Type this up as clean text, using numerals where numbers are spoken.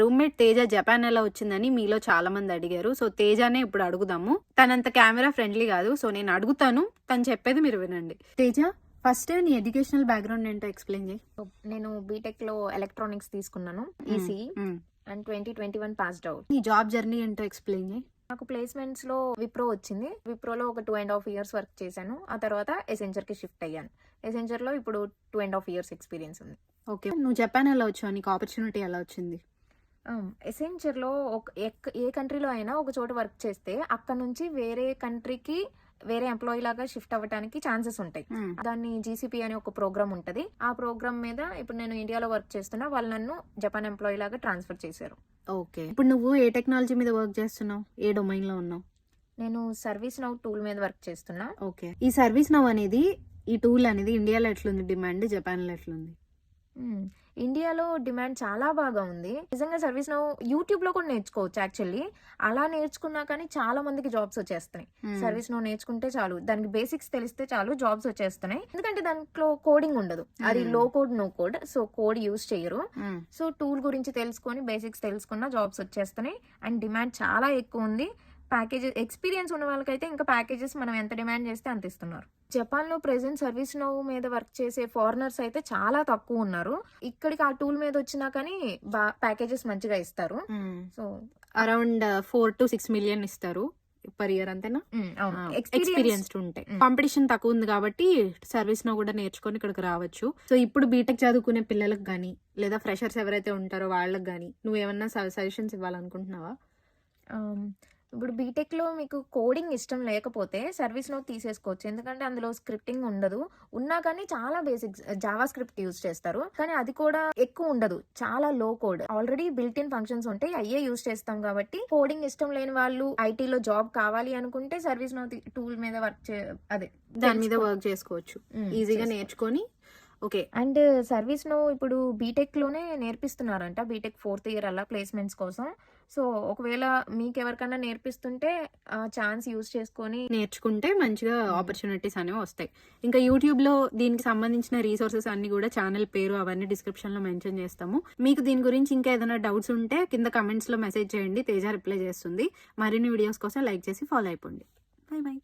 Roommate Teja Japan ఎలా వచ్చిందని మీలో చాలా మంది అడిగారు. సో తేజానే ఇప్పుడు అడుగుదాము. తనంత కెమెరా ఫ్రెండ్లీ కాదు, సో నేను అడుగుతాను, తను చెప్పేది మీరు వినండి. తేజ, ఫస్ట్ నీ ఎడ్యుకేషనల్ బ్యాక్గ్రౌండ్ ఏంటో ఎక్స్ప్లెయిన్ చేయి. నేను బీటెక్ లో ఎలక్ట్రానిక్స్ తీసుకున్నాను, ఈసీ, అండ్ 2021 పాస్డ్ అవుట్. నీ జాబ్ జర్నీ ఏంటో ఎక్స్ప్లెయిన్ చేయి. నాకు ప్లేస్మెంట్స్ లో విప్రో వచ్చింది. విప్రోలో ఒక 2.5 years వర్క్ చేశాను. ఆ తర్వాత ఎసెంచర్ కి షిఫ్ట్ అయ్యాను. ఎసెంచర్ లో ఇప్పుడు 2.5 years ఎక్స్పీరియన్స్ ఉంది. ఓకే, నువ్వు జపాన్ ఎలా వచ్చావు? నీకు ఆపర్చునిటీ ఎలా వచ్చింది? ఎసెంచర్ లో ఏ కంట్రీలో అయినా ఒక చోట వర్క్ చేస్తే అక్కడ నుంచి వేరే కంట్రీకి వేరే ఎంప్లాయీ లాగా షిఫ్ట్ అవ్వడానికి ఛాన్సెస్ ఉంటాయి. దాన్ని జీసీపీ అనే ఒక ప్రోగ్రామ్ ఉంటది. ఆ ప్రోగ్రామ్ మీద ఇప్పుడు నేను ఇండియాలో వర్క్ చేస్తున్నా, వాళ్ళు నన్ను జపాన్ ఎంప్లాయీ లాగా ట్రాన్స్ఫర్ చేశారు. ఓకే, ఇప్పుడు నువ్వు ఏ టెక్నాలజీ మీద వర్క్ చేస్తున్నావు? ఏ డొమైన్ లో ఉన్నావు? నేను సర్వీస్ నౌ టూల్ మీద వర్క్ చేస్తున్నా. ఓకే, ఈ సర్వీస్ నౌ అనేది, ఈ టూల్ అనేది ఇండియాలో ఎట్లుంది డిమాండ్, జపాన్ లో ఎట్లుంది? ఇండియాలో డిమాండ్ చాలా బాగా ఉంది. నిజంగా సర్వీస్ నౌ యూట్యూబ్ లో కూడా నేర్చుకోవచ్చు. యాక్చువల్లీ అలా నేర్చుకున్నా కానీ చాలా మందికి జాబ్స్ వచ్చేస్తున్నాయి. సర్వీస్ నౌ నేర్చుకుంటే చాలు, దానికి బేసిక్స్ తెలిస్తే చాలు జాబ్స్ వచ్చేస్తున్నాయి. ఎందుకంటే దాంట్లో కోడింగ్ ఉండదు, అది లో code no code, so code use చేయరు. సో టూల్ గురించి తెలుసుకొని బేసిక్స్ తెలుసుకున్న జాబ్స్ వచ్చేస్తున్నాయి. అండ్ డిమాండ్ చాలా ఎక్కువ ఉంది. ప్యాకేజెస్ ఎక్స్పీరియన్స్ ఉన్న వాళ్ళకైతే ఇంకా ప్యాకేజెస్ మనం ఎంత డిమాండ్ చేస్తే అంత ఇస్తున్నారు. జపాన్ లో ప్రెసెంట్ సర్వీస్ నౌ మీద వర్క్ చేసే ఫారినర్స్ అయితే చాలా తక్కువ ఉన్నారు. ఇక్కడికి ఆ టూల్ మీద వచ్చినా కానీ ప్యాకేజెస్ మంచిగా ఇస్తారు. సో అరౌండ్ 4 to 6 million ఇస్తారు పర్ ఇయర్, అంతేనా? ఎక్స్పీరియన్స్ ఉంటాయి. కాంపిటీషన్ తక్కువ ఉంది కాబట్టి సర్వీస్ నౌ కూడా నేర్చుకొని ఇక్కడికి రావచ్చు. సో ఇప్పుడు బీటెక్ చదువుకునే పిల్లలకు గానీ లేదా ఫ్రెషర్స్ ఎవరైతే ఉంటారో వాళ్ళకి గానీ నువ్వు ఏమన్నా సజెషన్స్ ఇవ్వాలనుకుంటున్నావా? ఇప్పుడు బీటెక్ లో మీకు కోడింగ్ ఇష్టం లేకపోతే సర్వీస్ నౌ తీసేసుకోవచ్చు. ఎందుకంటే అందులో స్క్రిప్టింగ్ ఉండదు. ఉన్నా కానీ చాలా బేసిక్స్ జావా స్క్రిప్ట్ యూజ్ చేస్తారు, కానీ అది కూడా ఎక్కువ ఉండదు, చాలా లో code. Already built in functions ఉంటాయి, అయ్యే యూజ్ చేస్తాం. కాబట్టి కోడింగ్ ఇష్టం లేని వాళ్ళు ఐటీలో జాబ్ కావాలి అనుకుంటే సర్వీస్ నౌ టూల్ మీద దాని మీద వర్క్ చేసుకోవచ్చు, ఈజీగా నేర్చుకొని. ఓకే, అండ్ సర్వీస్ నౌ ఇప్పుడు బీటెక్ లోనే నేర్పిస్తున్నారంట, బీటెక్ 4th year అలా ప్లేస్మెంట్స్ కోసం. సో ఒకవేళ మీకు ఎవరికైనా నేర్పిస్తుంటే ఛాన్స్ యూజ్ చేసుకొని నేర్చుకుంటే మంచిగా ఆపర్చునిటీస్ అనేవి వస్తాయి. ఇంకా యూట్యూబ్ లో దీనికి సంబంధించిన రీసోర్సెస్ అన్ని కూడా, ఛానల్ పేరు అవన్నీ డిస్క్రిప్షన్ లో మెన్షన్ చేస్తాము. మీకు దీని గురించి ఇంకా ఏదైనా డౌట్స్ ఉంటే కింద కమెంట్స్ లో మెసేజ్ చేయండి, తేజ రిప్లై చేస్తుంది. మరిన్ని వీడియోస్ కోసం లైక్ చేసి ఫాలో అయిపోండి. By by.